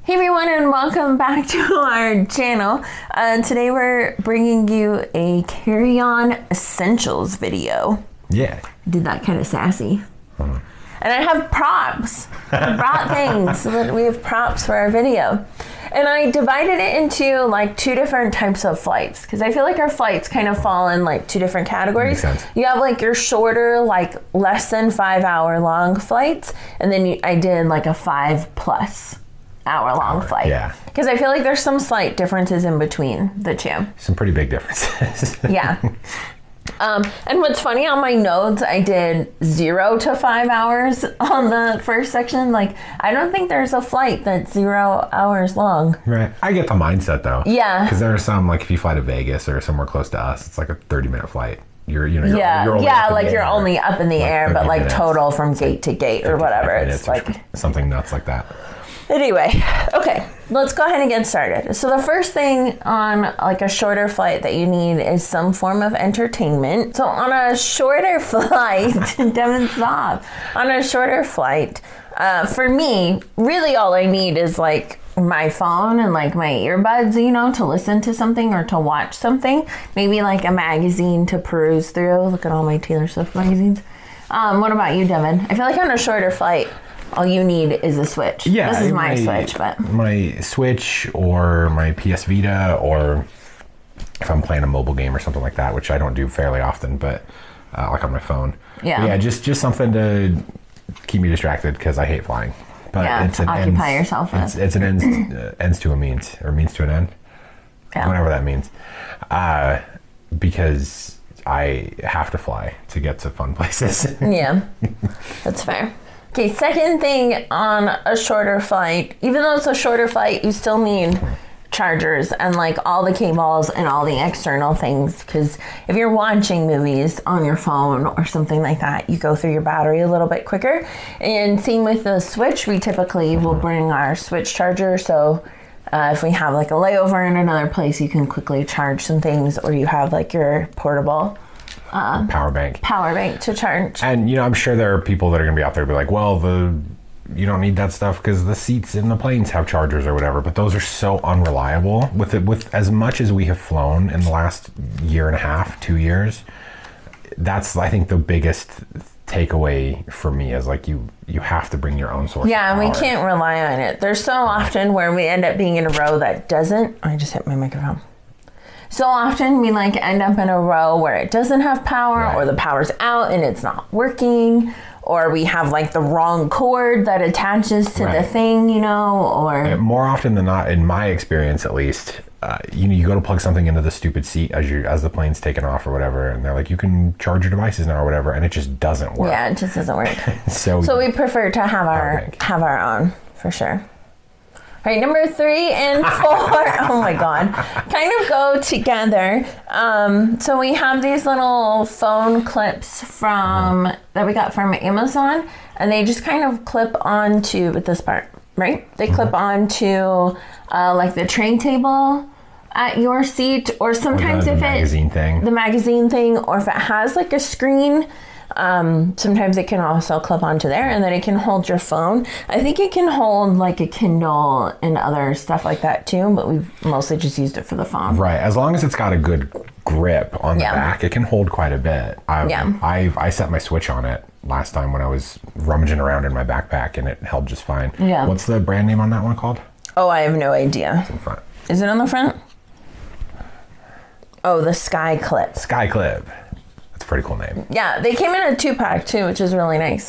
Hey everyone, and welcome back to our channel. Today we're bringing you a carry-on essentials video. Yeah. Did that kind of sassy. And I have props. I brought things so that we have props for our video. And I divided it into like two different types of flights because I feel like our flights kind of fall in like two different categories. Makes sense. You have like your shorter, like less than 5 hour long flights, and then I did like a 5+ hour long flight. Yeah. Because I feel like there's some slight differences in between the two. Some pretty big differences. Yeah. And what's funny, on my notes, I did 0 to 5 hours on the first section. Like, I don't think there's a flight that's 0 hours long. Right. I get the mindset though. Yeah. Because there are some, like if you fly to Vegas or somewhere close to us, it's like a 30-minute flight. You're only only up in the air, but like minutes. Total from gate to gate or whatever. It's like something nuts like that. Anyway, okay, let's go ahead and get started. So the first thing on like a shorter flight that you need is some form of entertainment. So on a shorter flight, Devin, stop. On a shorter flight, for me, really all I need is like my phone and like my earbuds, you know, to listen to something or to watch something. Maybe like a magazine to peruse through. Look at all my Taylor Swift magazines. What about you, Devin? I feel like on a shorter flight, all you need is a Switch. Yeah, this is my Switch, but my Switch or my PS Vita, or if I'm playing a mobile game or something like that, which I don't do fairly often, but like on my phone. Yeah, just something to keep me distracted because I hate flying. But yeah, it's an occupy yourself with. It's an ends to a means, or means to an end. Yeah. Whatever that means. Because I have to fly to get to fun places. Yeah, that's fair. Okay, second thing on a shorter flight, even though it's a shorter flight, you still need chargers and like all the cables and all the external things, because if you're watching movies on your phone or something like that, you go through your battery a little bit quicker. And same with the Switch, we typically will bring our Switch charger, so if we have like a layover in another place, you can quickly charge some things, or you have like your portable power bank to charge. And I'm sure there are people that are going to be out there be like, well, you don't need that stuff because the seats in the planes have chargers or whatever, but those are so unreliable. With as much as we have flown in the last year and a half, 2 years, that's I think the biggest takeaway for me is like you have to bring your own source. Yeah, and we can't rely on it. There's so often where we end up being in a row that doesn't. I just hit my microphone. So often we like end up in a row where it doesn't have power, right, or the power's out and it's not working, or we have like the wrong cord that attaches to the thing, or... And more often than not, in my experience at least, you go to plug something into the stupid seat as the plane's taking off or whatever, and they're like, you can charge your devices now or whatever, and it just doesn't work. Yeah, it just doesn't work. So we prefer to have our own, for sure. All right, number 3 and 4, oh my God, kind of go together. So we have these little phone clips that we got from Amazon, and they just kind of clip onto this part, right? They clip onto like the tray table at your seat, or sometimes the magazine thing, or if it has like a screen, sometimes it can also clip onto there, and then it can hold your phone. I think it can hold like a Kindle and other stuff like that too, but we've mostly just used it for the phone. Right. As long as it's got a good grip on the back, it can hold quite a bit. I set my Switch on it last time when I was rummaging around in my backpack, and it held just fine. Yeah. What's the brand name on that one called? Oh, I have no idea. It's in front. Is it on the front? Oh, the Sky Clip. Sky Clip. That's a pretty cool name. Yeah, they came in a 2-pack too, which is really nice.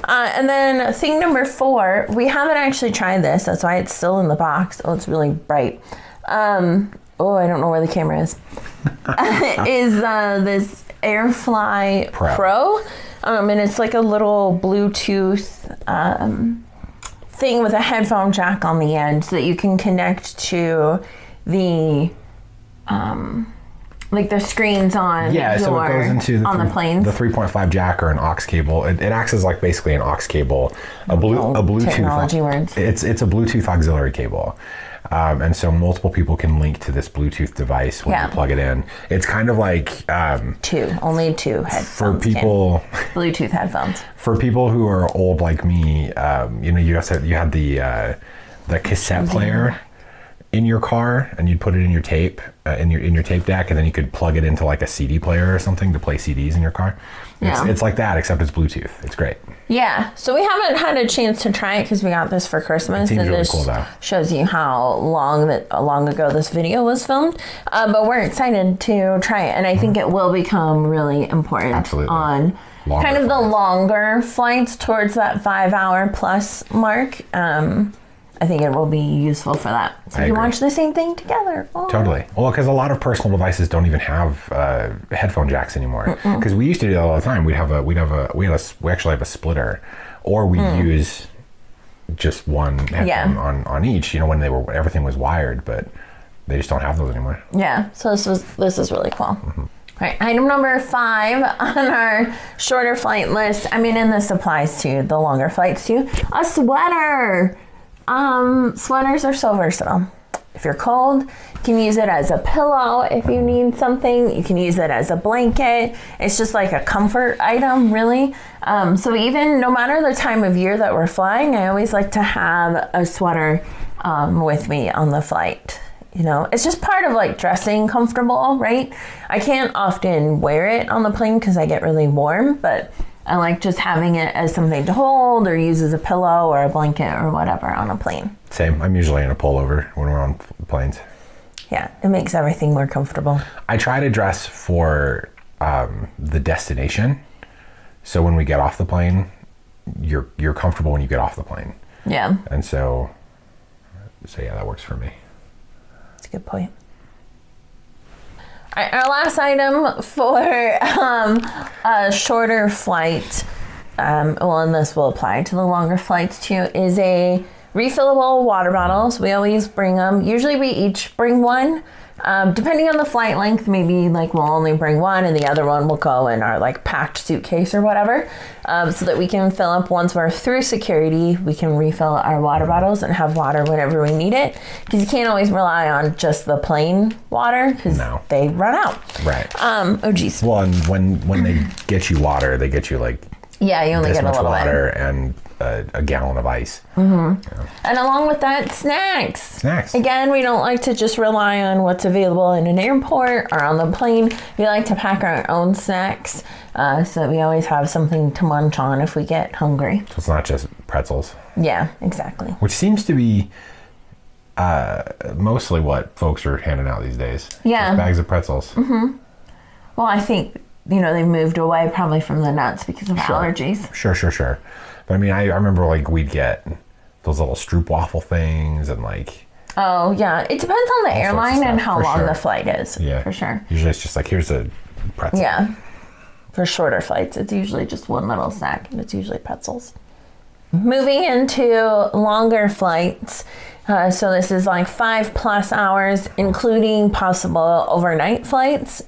And then thing number 4, we haven't actually tried this. That's why it's still in the box. Oh, it's really bright. I don't know where the camera is. Is this Airfly Pro. And it's like a little Bluetooth thing with a headphone jack on the end, so that you can connect to the like the screens on so it goes into the planes. The 3.5 jack or an aux cable. It acts as like basically an aux cable, a Bluetooth technology words. It's a Bluetooth auxiliary cable. And so multiple people can link to this Bluetooth device when you plug it in. It's kind of like only two headphones for people. Bluetooth headphones. For people who are old like me, you had the the cassette player in your car, and you'd put it in your tape in your tape deck, and then you could plug it into like a CD player or something to play CDs in your car. It's like that, excep it's Bluetooth. It's great. Yeah, so we haven't had a chance to try it because we got this for Christmas. It seems and really this cool, though. Shows you how long ago this video was filmed. But we're excited to try it, and I think it will become really important on longer kind of the longer flights towards that 5-hour plus mark. I think it will be useful for that. So you can watch the same thing together. Oh. Totally. Well, because a lot of personal devices don't even have headphone jacks anymore. Because we used to do that all the time. We actually have a splitter, or we use just one headphone on each. You know, when everything was wired, but they just don't have those anymore. Yeah. So this is really cool. All right, item number 5 on our shorter flight list. I mean, and this applies to the longer flights too. A sweater. Sweaters are so versatile. If you're cold, you can use it as a pillow. If you need something, you can use it as a blanket. It's just like a comfort item, really. So even no matter the time of year that we're flying, I always like to have a sweater with me on the flight. You know, it's just part of like dressing comfortable, right? I can't often wear it on the plane because I get really warm, but I like just having it as something to hold or use as a pillow or a blanket or whatever on a plane. Same. I'm usually in a pullover when we're on planes. Yeah, it makes everything more comfortable. I try to dress for the destination. So when we get off the plane, you're comfortable when you get off the plane. Yeah. And so yeah, that works for me. That's a good point. All right, our last item for a shorter flight, and this will apply to the longer flights too, is a refillable water bottle. So we always bring them. Usually we each bring one. Depending on the flight length, maybe like we'll only bring one and the other one will go in our like packed suitcase or whatever, so that we can fill up once we're through security. We can refill our water bottles and have water whenever we need it, because you can't always rely on just the plain water because they run out. Right. Oh geez. Well, and when they get you water, they get you like you only get a little water and a gallon of ice. Yeah. And along with that, snacks. Again, we don't like to just rely on what's available in an airport or on the plane. We like to pack our own snacks, so that we always have something to munch on if we get hungry. So it's not just pretzels. Yeah, exactly. Which seems to be mostly what folks are handing out these days. Yeah. Just bags of pretzels. Well, I think, they moved away probably from the nuts because of allergies. Sure. But I mean, I remember like we'd get those little stroopwafel things and like... Oh, yeah. It depends on the airline and how long the flight is. Yeah. For sure. Usually it's just like, here's a pretzel. Yeah. For shorter flights, it's usually just one little snack, and it's usually pretzels. Moving into longer flights. So this is like 5+ hours, including possible overnight flights.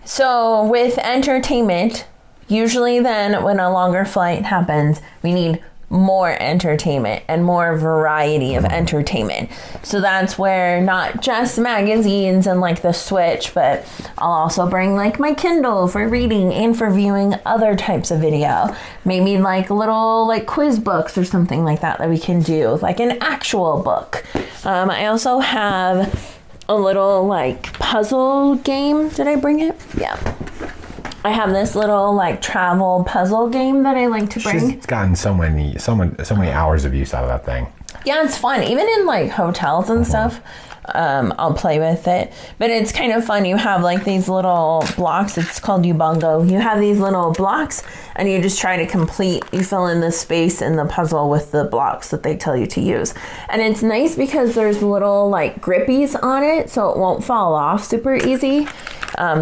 So with entertainment, usually then when a longer flight happens, we need more entertainment and more variety of entertainment. So that's where not just magazines and like the Switch, but I'll also bring like my Kindle for reading and for viewing other types of video. Maybe like little like quiz books or something like that we can do, like an actual book. I also have a little like puzzle game. Did I bring it? Yeah. I have this little like travel puzzle game that I like to bring. She's gotten so many hours of use out of that thing. Yeah, it's fun. Even in like hotels and stuff, I'll play with it. But it's kind of fun. You have like these little blocks. It's called Ubongo. You have these little blocks and you just try to you fill in the space in the puzzle with the blocks that they tell you to use. And it's nice because there's little like grippies on it, so it won't fall off super easy.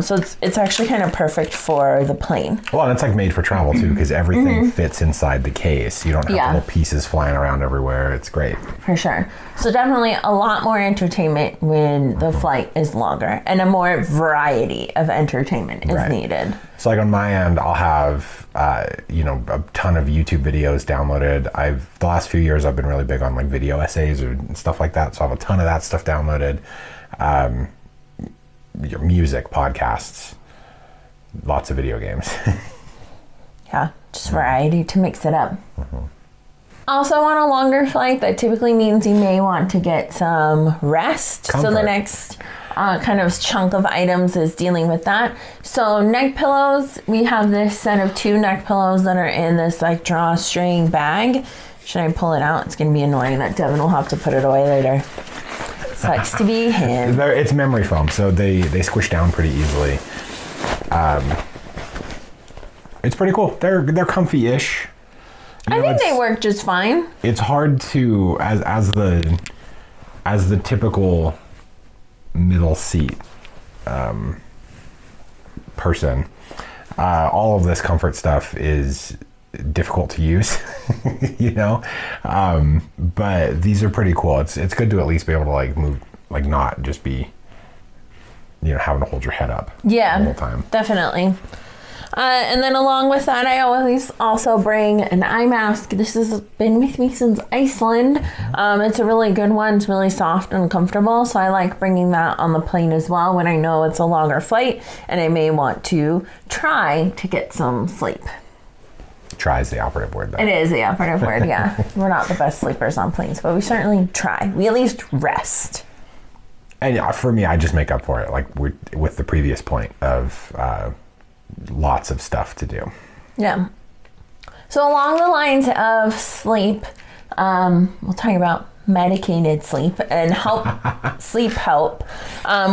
So it's actually kind of perfect for the plane. Well, and it's like made for travel too, because everything fits inside the case. You don't have little pieces flying around everywhere. It's great. For sure. So definitely a lot more entertainment when the flight is longer, and a more variety of entertainment is needed. So like on my end, I'll have a ton of YouTube videos downloaded. The last few years I've been really big on like video essays or stuff like that. So I have a ton of that stuff downloaded. Your music, podcasts, lots of video games. Yeah, just variety to mix it up. Also on a longer flight, that typically means you may want to get some rest. Comfort. So the next kind of chunk of items is dealing with that. So neck pillows, we have this set of 2 neck pillows that are in this like drawstring bag. Should I pull it out? It's going to be annoying that Devin will have to put it away later. Sucks to be him. It's memory foam, so they squish down pretty easily. It's pretty cool. They're comfy-ish. I think they work just fine. It's hard to as the typical middle seat person. All of this comfort stuff is difficult to use, you know. But these are pretty cool. It's good to at least be able to like move, like not just be, you know, having to hold your head up the whole time. Definitely. And then along with that, I always also bring an eye mask. This has been with me since Iceland. It's a really good one. It's really soft and comfortable. So I like bringing that on the plane as well when I know it's a longer flight and I may want to try to get some sleep. Try is the operative word, though. It is the operative word, yeah. We're not the best sleepers on planes, but we certainly try. We at least rest. And for me, I just make up for it, like with the previous point of lots of stuff to do. Yeah. So along the lines of sleep, we'll talk about medicated sleep and sleep help.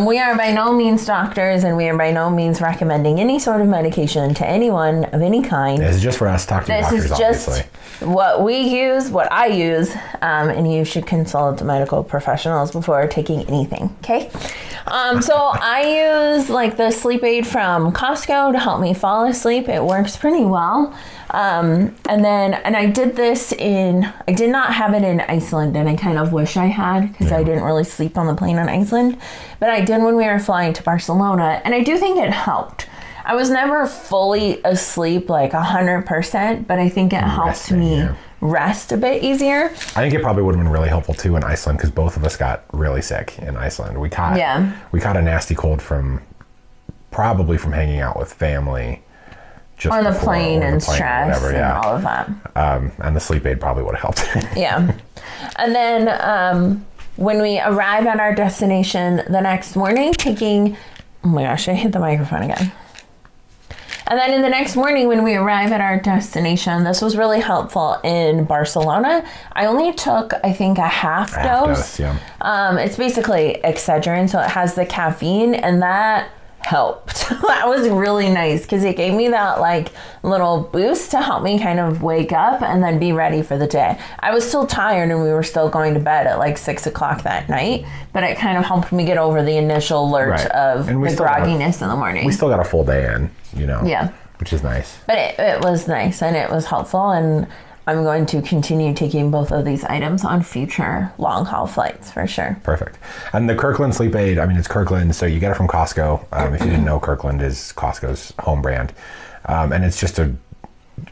We are by no means doctors, and we are by no means recommending any sort of medication to anyone of any kind. This is just for us to talk to doctors, obviously. This is just what we use, what I use, and you should consult medical professionals before taking anything, okay? So I use like the sleep aid from Costco to help me fall asleep. It works pretty well. And I did this I did not have it in Iceland, and I kind of wish I had, because I didn't really sleep on the plane in Iceland, but I did when we were flying to Barcelona, and I do think it helped. I was never fully asleep like 100%, but I think it helped me rest a bit easier. I think it probably would have been really helpful too in Iceland, because both of us got really sick in Iceland. We caught a nasty cold probably from hanging out with family. Just on the plane and stress and all of that. And the sleep aid probably would have helped. Yeah. And then when we arrive at our destination the next morning, oh my gosh, I hit the microphone again. And then in the next morning when we arrive at our destination, this was really helpful in Barcelona. I only took, I think, a half dose. It's basically Excedrin, so it has the caffeine, and that helped. That was really nice, because it gave me that like little boost to help me kind of wake up and then be ready for the day. I was still tired, and we were still going to bed at like 6 o'clock that night, but it kind of helped me get over the initial alert of the grogginess in the morning. We still got a full day in, you know. Yeah. Which is nice. But it was nice, and it was helpful, and I'm going to continue taking both of these items on future long haul flights for sure. Perfect. And the Kirkland sleep aid, I mean, it's Kirkland, so you get it from Costco. If you didn't know, Kirkland is Costco's home brand. And it's just an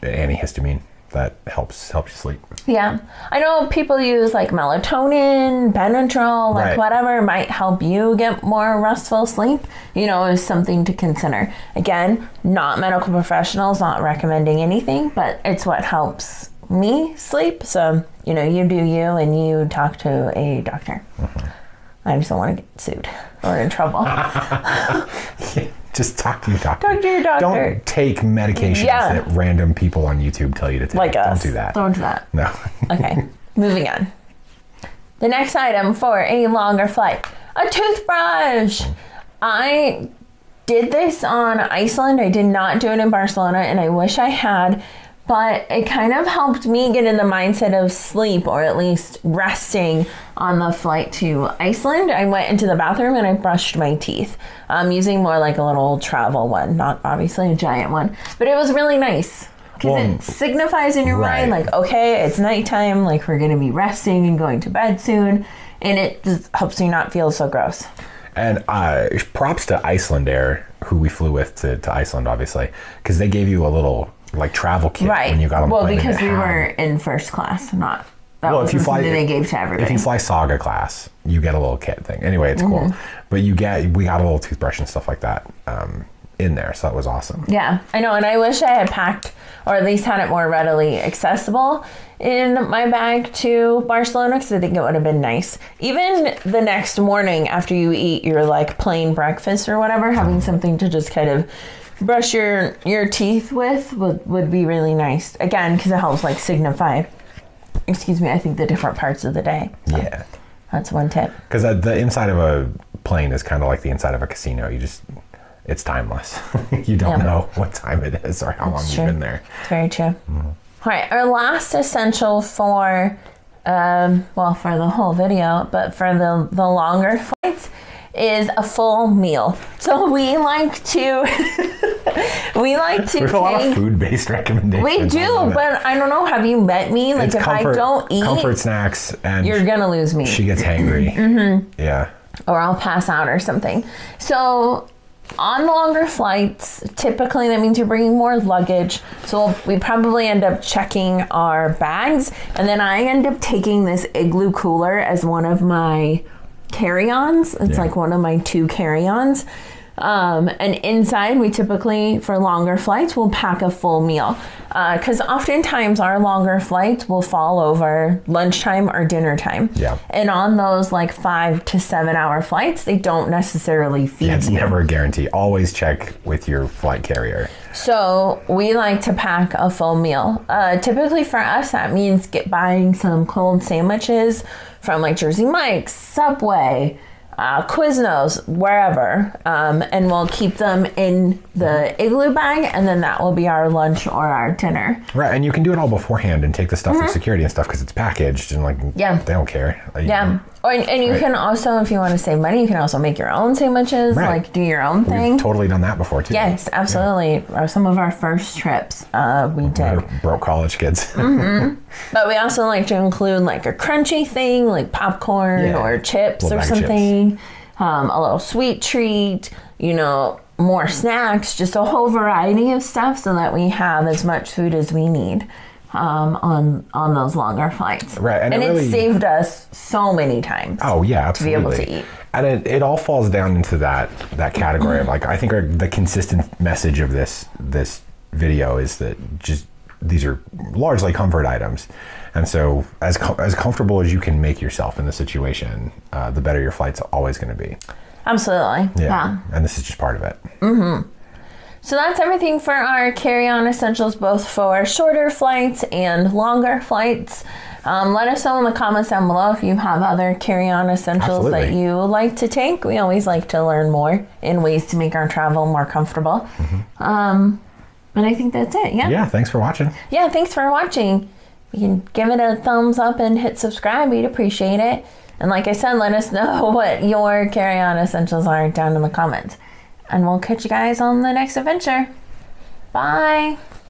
antihistamine that helps you sleep. Yeah. I know people use like melatonin, Benadryl, like whatever might help you get more restful sleep, you know, is something to consider. Again, not medical professionals, not recommending anything, but it's what helps me sleep. So, you know, you do you, and you talk to a doctor. I just don't want to get sued or in trouble. Just talk to your doctor. Talk to your doctor. Don't take medications that random people on YouTube tell you to take. Like us. Don't do that. Don't do that. No. Okay, moving on. The next item for a longer flight, a toothbrush. I did this on Iceland. I did not do it in Barcelona, and I wish I had. But it kind of helped me get in the mindset of sleep, or at least resting on the flight to Iceland. I went into the bathroom and I brushed my teeth. Using more like a little travel one, not obviously a giant one. But it was really nice, because it signifies in your mind, like, okay, it's nighttime, like we're going to be resting and going to bed soon. And it just helps you not feel so gross. And props to Iceland Air, who we flew with to Iceland, obviously, because they gave you a little like travel kit when you got on the plane. Well, because we were in first class, not that was something they gave to everybody. If you fly Saga class, you get a little kit thing. Anyway, it's cool. But we got a little toothbrush and stuff like that. in there. So that was awesome. Yeah, I know. And I wish I had packed, or at least had it more readily accessible in my bag to Barcelona, because I think it would have been nice. Even the next morning after you eat your like plain breakfast or whatever, having something to just kind of brush your teeth with would be really nice. Again, because it helps like signify, I think the different parts of the day. So Yeah. that's one tip. Because the inside of a plane is kind of like the inside of a casino. It's timeless. You don't know what time it is or how long you've been there. It's very true. All right, our last essential for, for the whole video, but for the longer flights, is a full meal. So we like to, we have a lot of food-based recommendations. We do, but I don't know. Have you met me? Like, if I don't eat, comfort snacks, and you're gonna lose me. She gets hangry. Yeah. Or I'll pass out or something. So on longer flights, typically that means you're bringing more luggage. So we probably end up checking our bags. And then I end up taking this Igloo cooler as one of my carry-ons. It's like one of my 2 carry-ons. And inside, we typically, for longer flights, will pack a full meal. Because oftentimes our longer flights will fall over lunchtime or dinner time. Yeah. And on those like 5 to 7 hour flights, they don't necessarily feed it's you. never a guarantee. Always check with your flight carrier. So we like to pack a full meal. Typically for us, that means buying some cold sandwiches from like Jersey Mike's, Subway, Quiznos, wherever, and we'll keep them in the Igloo bag, and then that will be our lunch or our dinner. Right, and you can do it all beforehand and take the stuff for security and stuff because it's packaged and like they don't care. Like, And you can also, if you want to save money, you can also make your own sandwiches, like do your own thing. We've totally done that before too. Yes, absolutely. Some of our first trips we did. We're broke college kids. But we also like to include like a crunchy thing, like popcorn or chips or something, a little sweet treat, more snacks, just a whole variety of stuff so that we have as much food as we need on those longer flights. Right. And it really saved us so many times. Oh, yeah, absolutely. To be able to eat. And it all falls down into that category of like, I think the consistent message of this video is that just these are largely comfort items. And so as comfortable as you can make yourself in the situation, the better your flight's always going to be. Absolutely. Yeah. And this is just part of it. So that's everything for our carry-on essentials, both for shorter flights and longer flights. Let us know in the comments down below if you have other carry-on essentials that you like to take. We always like to learn more in ways to make our travel more comfortable. And I think that's it. Yeah, thanks for watching. Yeah, thanks for watching. You can give it a thumbs up and hit subscribe. We'd appreciate it. And like I said, let us know what your carry-on essentials are down in the comments. And we'll catch you guys on the next adventure. Bye.